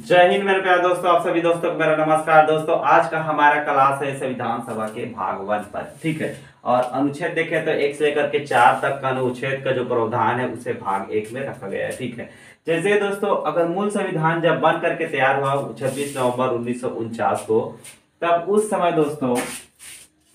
जय हिंद मेरे प्यारे दोस्तों, आप सभी दोस्तों को मेरा नमस्कार। दोस्तों आज का हमारा क्लास है संविधान सभा के भाग 1 पर, ठीक है। और अनुच्छेद देखें तो 1 से लेकर के 4 तक का अनुच्छेद का जो प्रावधान है उसे भाग 1 में रखा गया है, ठीक है। जैसे दोस्तों अगर मूल संविधान जब बन करके तैयार हुआ 26 नवंबर 1949 को, तब उस समय दोस्तों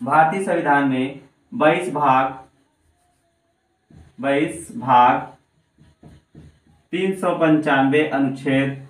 भारतीय संविधान में 22 भाग 395 अनुच्छेद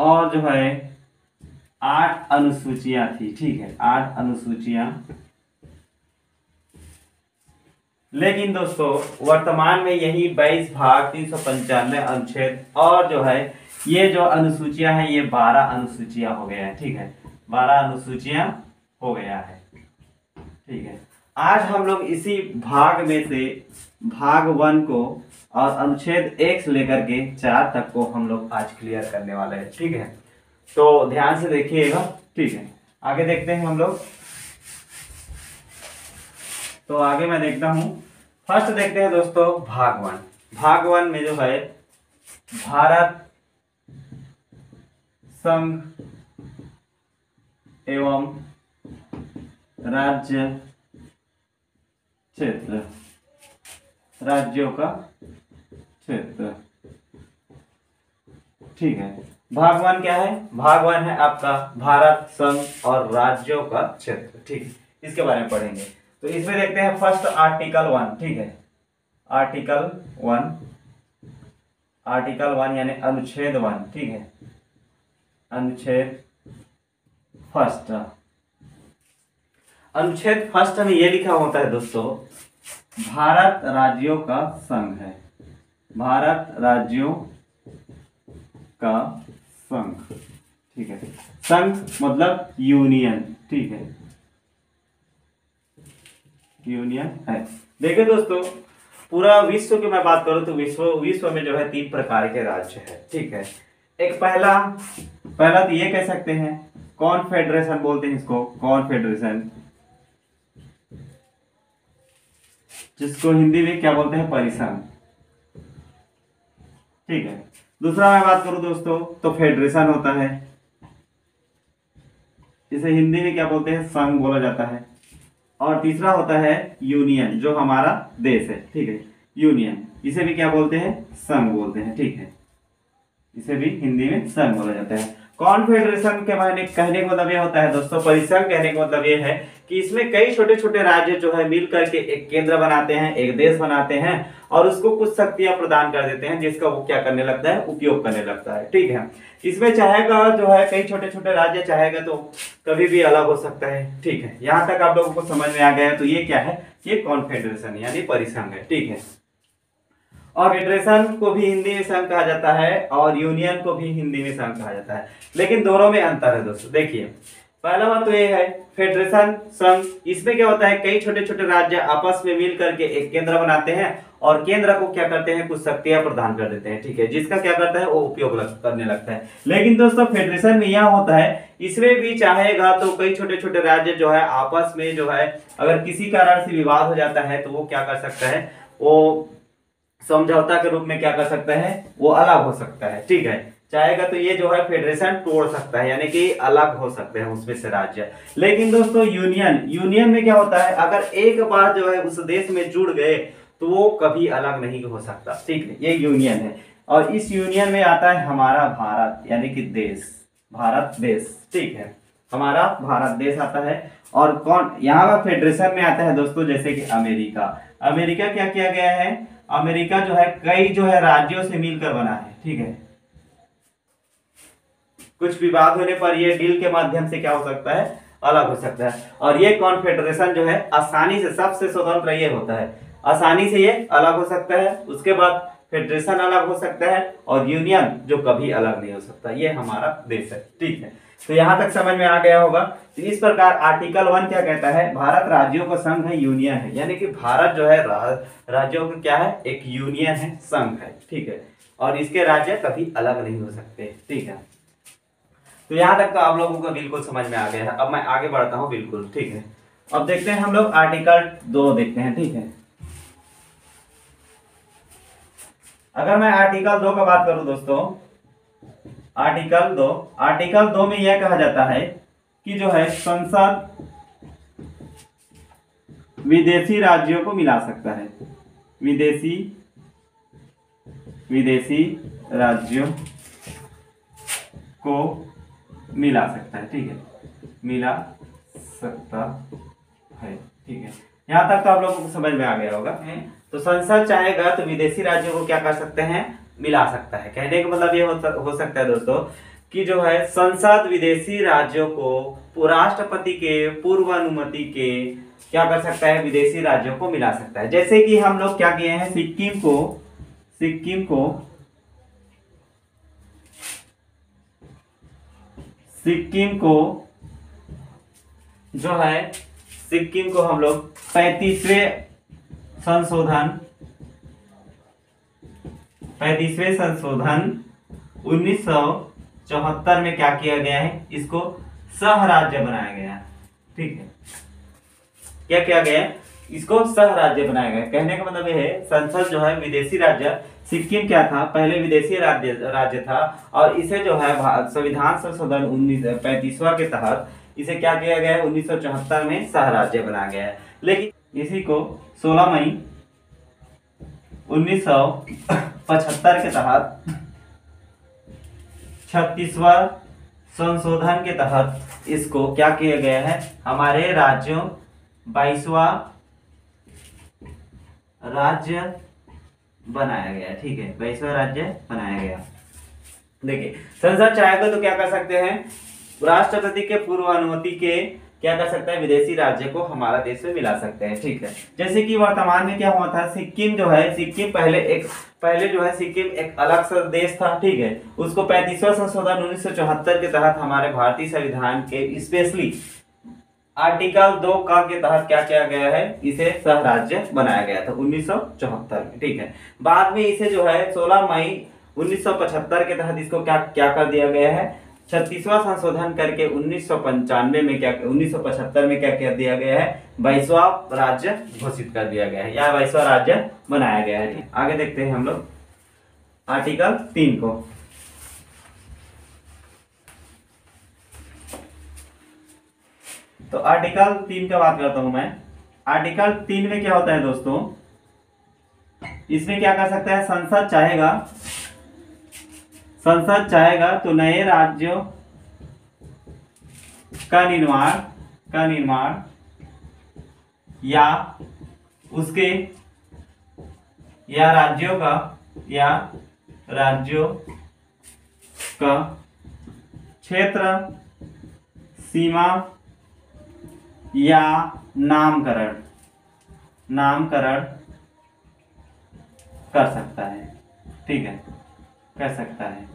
और जो है 8 अनुसूचियां थी, ठीक है, 8 अनुसूचियां। लेकिन दोस्तों वर्तमान में यही 22 भाग 395 अनुच्छेद और जो है ये जो अनुसूचियां हैं ये 12 अनुसूचियां हो गया है, ठीक है, 12 अनुसूचियां हो गया है, ठीक है। आज हम लोग इसी भाग में से भाग 1 को और अनुच्छेद 1 से लेकर के 4 तक को हम लोग आज क्लियर करने वाले हैं, ठीक है। तो ध्यान से देखिएगा, ठीक है। आगे देखते हैं हम लोग। तो आगे मैं देखता हूं, फर्स्ट देखते हैं दोस्तों भाग 1। भाग 1 में जो है भारत संघ एवं राज्य क्षेत्र, राज्यों का क्षेत्र, ठीक है। भाग 1 क्या है? भाग 1 है आपका भारत संघ और राज्यों का क्षेत्र, ठीक है। इसके बारे में पढ़ेंगे। तो इसमें देखते हैं फर्स्ट आर्टिकल 1, ठीक है। आर्टिकल 1 यानी अनुच्छेद 1, ठीक है। अनुच्छेद फर्स्ट, अनुच्छेद फर्स्ट में यह लिखा होता है दोस्तों, भारत राज्यों का संघ है, भारत राज्यों का संघ, ठीक है। संघ मतलब यूनियन, ठीक है, यूनियन है। देखिए दोस्तों पूरा विश्व की मैं बात करूं तो विश्व में जो है 3 प्रकार के राज्य है, ठीक है। एक पहला तो ये कह सकते हैं कॉन्फेडरेशन बोलते हैं इसको, कॉन्फेडरेशन, जिसको हिंदी में क्या बोलते हैं? परिसंघ, ठीक है। दूसरा मैं बात करूं दोस्तों तो फेडरेशन होता है, इसे हिंदी में क्या बोलते हैं? संघ बोला जाता है। और तीसरा होता है यूनियन, जो हमारा देश है, ठीक है, यूनियन, इसे भी क्या बोलते हैं? संघ बोलते हैं, ठीक है, इसे भी हिंदी में संघ बोला जाता है। कॉन्फेडरेशन के कहने का मतलब यह होता है दोस्तों, परिसंघ कहने का मतलब यह है कि इसमें कई छोटे छोटे राज्य जो है मिल करके एक केंद्र बनाते हैं, एक देश बनाते हैं और उसको कुछ शक्तियां प्रदान कर देते हैं, जिसका वो क्या करने लगता है? उपयोग करने लगता है, ठीक है। इसमें चाहेगा जो है कई छोटे छोटे राज्य चाहेगा तो कभी भी अलग हो सकता है, ठीक है। यहाँ तक आप लोगों को समझ में आ गया है। तो ये क्या है? ये कॉन्फेडरेशन यानी परिसंघ है, ठीक है। और फेडरेशन को भी हिंदी में संघ कहा जाता है और यूनियन को भी हिंदी में संघ कहा जाता है, लेकिन दोनों में अंतर है दोस्तों। देखिए पहला बात तो ये है फेडरेशन संघ, इसमें क्या होता है? कई छोटे छोटे राज्य आपस में मिल करके एक केंद्र बनाते हैं और केंद्र को क्या करते हैं? कुछ शक्तियां प्रदान कर देते हैं, ठीक है, जिसका क्या करता है? वो उपयोग करने लगता है। लेकिन दोस्तों फेडरेशन में यह होता है, इसमें भी चाहेगा तो कई छोटे छोटे राज्य जो है आपस में जो है अगर किसी कारण से विवाद हो जाता है तो वो क्या कर सकता है? वो समझौता के रूप में क्या कर सकता है? वो अलग हो सकता है, ठीक है। चाहेगा तो ये जो है फेडरेशन तोड़ सकता है, यानी कि अलग हो सकते हैं उसमें से राज्य। लेकिन दोस्तों यूनियन में क्या होता है? अगर एक बार जो है उस देश में जुड़ गए तो वो कभी अलग नहीं हो सकता, ठीक है, ये यूनियन है। और इस यूनियन में आता है हमारा भारत, यानी कि देश, भारत देश, ठीक है, हमारा भारत देश आता है। और कौन यहाँ पर फेडरेशन में आता है दोस्तों? जैसे कि अमेरिका। अमेरिका क्या किया गया है? अमेरिका जो है कई जो है राज्यों से मिलकर बना है, ठीक है। कुछ विवाद होने पर ये डील के माध्यम से क्या हो सकता है? अलग हो सकता है। और ये कॉन्फेडरेशन जो है आसानी से, सबसे स्वतंत्र ये होता है, आसानी से ये अलग हो सकता है। उसके बाद फेडरेशन अलग हो सकता है और यूनियन जो कभी अलग नहीं हो सकता। ये हमारा देश है, ठीक है। तो यहां तक समझ में आ गया होगा। तो इस प्रकार आर्टिकल 1 क्या कहता है? भारत राज्यों का संघ है, यूनियन है, यानी कि भारत जो है राज्यों का क्या है? एक यूनियन है, संघ है, ठीक है। और इसके राज्य कभी अलग नहीं हो सकते, ठीक है। तो यहाँ तक तो आप लोगों को बिल्कुल समझ में आ गया है। अब मैं आगे बढ़ता हूँ, बिल्कुल, ठीक है। अब देखते हैं हम लोग आर्टिकल 2 देखते हैं, ठीक है। अगर मैं आर्टिकल 2 का बात करूं दोस्तों, आर्टिकल 2 में यह कहा जाता है कि जो है संसद विदेशी राज्यों को मिला सकता है, विदेशी राज्यों को मिला सकता है, ठीक है, मिला सकता है, ठीक है। यहाँ तक तो आप लोगों को समझ में आ गया होगा। तो संसद चाहेगा तो विदेशी राज्यों को क्या कर सकते हैं, मिला सकता है। कहने का मतलब ये हो सकता है दोस्तों कि जो है संसद विदेशी राज्यों को राष्ट्रपति के पूर्व अनुमति के क्या कर सकता है, विदेशी राज्यों को मिला सकता है। जैसे कि हम लोग क्या किए हैं, सिक्किम को हम लोग 35वें संशोधन 1974 में क्या किया गया है, इसको सह राज्य बनाया गया, ठीक है। क्या किया गया है, इसको सह राज्य बनाया गया। कहने का मतलब यह है संसद जो है विदेशी राज्य, सिक्किम क्या था, पहले विदेशी राज्य था, और इसे जो है संविधान संशोधन 1935वां के तहत इसे क्या किया गया है, 1974 में सह राज्य बनाया गया है। लेकिन इसी को 16 मई 1975 के तहत 36वां संशोधन के तहत इसको क्या किया गया है, हमारे राज्यों 22वां राज्य बनाया गया, ठीक है, 22वां राज्य बनाया गया। देखिए संसद चाहेगा तो क्या कर सकते हैं, राष्ट्रपति के पूर्व अनुमति के क्या कर सकता है, विदेशी राज्य को हमारा देश में मिला सकते हैं, ठीक है। जैसे कि वर्तमान में क्या हुआ था, सिक्किम पहले जो है सिक्किम एक अलग सा देश था, ठीक है। उसको 35वां संशोधन 1974 के तहत हमारे भारतीय संविधान के स्पेशली आर्टिकल 2 का के तहत क्या किया गया है, इसे सह राज्य बनाया गया था 1974 में, ठीक है। बाद में इसे जो है 16 मई 1975 के तहत इसको क्या कर दिया गया है, 36वां संशोधन करके 1995 में 1975 में क्या कर दिया गया है, 22वां राज्य घोषित कर दिया गया है, या 22वां राज्य बनाया गया है। आगे देखते हैं हम लोग आर्टिकल 3 को। तो आर्टिकल 3 का बात करता हूं मैं। आर्टिकल 3 में क्या होता है दोस्तों, इसमें क्या कर सकता है, संसद चाहेगा तो नए राज्यों का निर्माण या राज्यों का क्षेत्र सीमा या नामकरण कर सकता है, ठीक है, कर सकता है।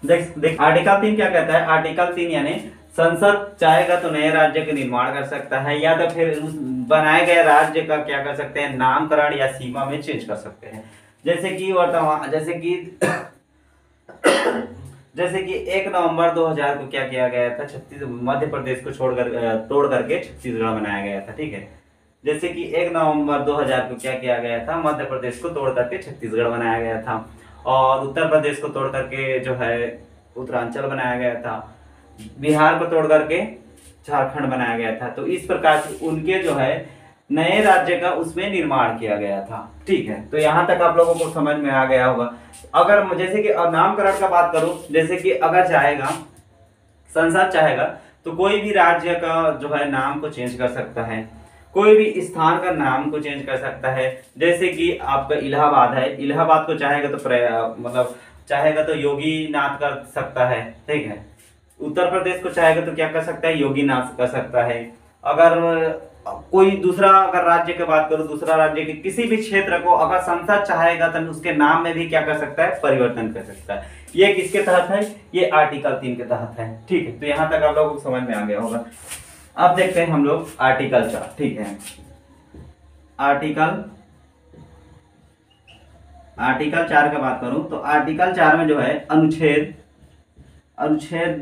देख आर्टिकल 3 क्या कहता है, आर्टिकल 3 यानी संसद चाहेगा तो नए राज्य का निर्माण कर सकता है, या तो फिर उस बनाए गए राज्य का क्या कर सकते हैं, नामकरण या सीमा में चेंज कर सकते हैं। जैसे कि 1 नवंबर 2000 को क्या किया गया था, मध्य प्रदेश को तोड़ करके छत्तीसगढ़ बनाया गया था, ठीक है। जैसे कि 1 नवंबर 2000 को क्या किया गया था, मध्य प्रदेश को तोड़ करके छत्तीसगढ़ बनाया गया था, और उत्तर प्रदेश को तोड़ करके जो है उत्तरांचल बनाया गया था, बिहार को तोड़ करके झारखंड बनाया गया था। तो इस प्रकार से उनके जो है नए राज्य का उसमें निर्माण किया गया था, ठीक है। तो यहाँ तक आप लोगों को समझ में आ गया होगा। अगर जैसे कि नामकरण का बात करूं, जैसे कि अगर संसद चाहेगा तो कोई भी राज्य का जो है नाम को चेंज कर सकता है, कोई भी स्थान का नाम को चेंज कर सकता है। जैसे कि आपका इलाहाबाद है, इलाहाबाद को चाहेगा तो योगी नाथ कर सकता है, ठीक है। उत्तर प्रदेश को चाहेगा तो क्या कर सकता है, योगी नाथ कर सकता है। अगर कोई दूसरा राज्य की बात करो, दूसरा राज्य के किसी भी क्षेत्र को अगर संसद चाहेगा तो उसके नाम में भी क्या कर सकता है, परिवर्तन कर सकता है। ये किसके तहत है, ये आर्टिकल 3 के तहत है, ठीक है। तो यहाँ तक आप लोगों को समझ में आ गया होगा। अब देखते हैं हम लोग आर्टिकल 4, ठीक है। आर्टिकल 4 का बात करूं तो आर्टिकल 4 में जो है अनुच्छेद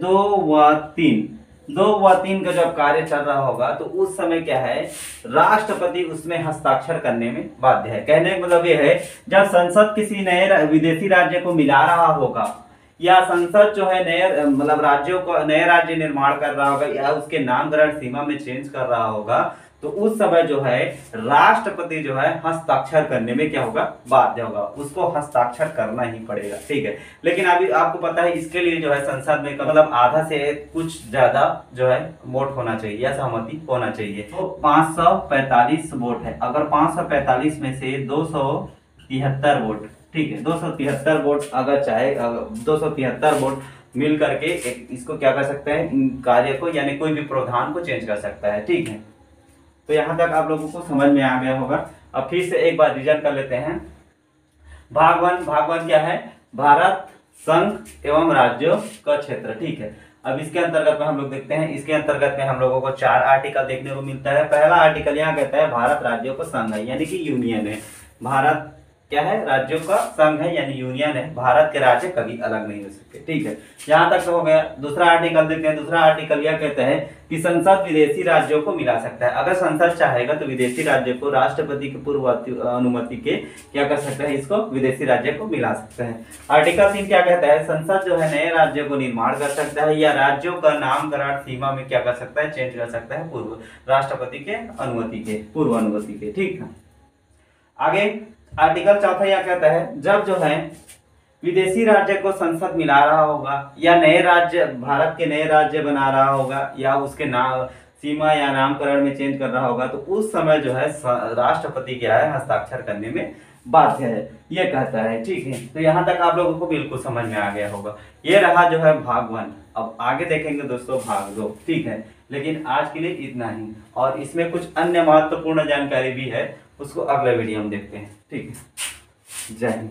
2 व 3 2 व 3 का जब कार्य चल रहा होगा तो उस समय क्या है, राष्ट्रपति उसमें हस्ताक्षर करने में बाध्य है। कहने का मतलब ये है, जब संसद किसी नए विदेशी राज्य को मिला रहा होगा या संसद जो है नए मतलब राज्यों को नए राज्य निर्माण कर रहा होगा या उसके नामकरण सीमा में चेंज कर रहा होगा, तो उस समय जो है राष्ट्रपति जो है हस्ताक्षर करने में क्या होगा, बाध्य होगा, उसको हस्ताक्षर करना ही पड़ेगा। ठीक है, लेकिन अभी आपको पता है इसके लिए जो है संसद में मतलब आधा से कुछ ज्यादा जो है वोट होना चाहिए या सहमति होना चाहिए। तो 545 वोट है, अगर 545 में से 273 वोट, ठीक है 273 वोट अगर चाहे 273 वोट मिल करके इसको क्या कर सकते हैं, इन कार्य को यानी कोई भी प्रावधान को चेंज कर सकता है। ठीक है, तो यहां तक आप लोगों को समझ में आ गया होगा। अब फिर से एक बार रिवीजन कर लेते हैं। भाग वन क्या है, भारत संघ एवं राज्यों का क्षेत्र। ठीक है, अब इसके अंतर्गत में हम लोग देखते हैं, इसके अंतर्गत में हम लोगों को 4 आर्टिकल देखने को मिलता है। पहला आर्टिकल यहाँ कहता है भारत राज्यों का संघ है यानी कि यूनियन है। भारत क्या है, राज्यों का संघ है यानी यूनियन है, भारत के राज्य कभी अलग नहीं हो सकते। ठीक है, यहां तक तो हो गया। दूसरा आर्टिकल देखते हैं। दूसरा आर्टिकल यह कहता है कि संसद विदेशी राज्यों को मिला सकता है। अगर संसद चाहेगा तो विदेशी राज्य को राष्ट्रपति की पूर्व अनुमति के क्या कर सकता है, इसको विदेशी राज्य को मिला सकता है। आर्टिकल 3 क्या कहता है, संसद जो है नए राज्यों को निर्माण कर सकता है या राज्यों का नामकरण सीमा में क्या कर सकता है, चेंज कर सकता है पूर्व राष्ट्रपति के अनुमति के, पूर्व अनुमति के। ठीक है, आगे आर्टिकल 4 यह कहता है, जब जो है विदेशी राज्य को संसद मिला रहा होगा या नए राज्य भारत के नए राज्य बना रहा होगा या उसके नाम सीमा या नामकरण में चेंज कर रहा होगा, तो उस समय जो है राष्ट्रपति क्या है, हस्ताक्षर करने में बाध्य है, ये कहता है। ठीक है, तो यहाँ तक आप लोगों को बिल्कुल समझ में आ गया होगा। ये रहा जो है भाग 1। अब आगे देखेंगे दोस्तों भाग 2। ठीक है, लेकिन आज के लिए इतना ही, और इसमें कुछ अन्य महत्वपूर्ण जानकारी भी है, उसको अगले वीडियो में देखते हैं। ठीक है, जय हिंद।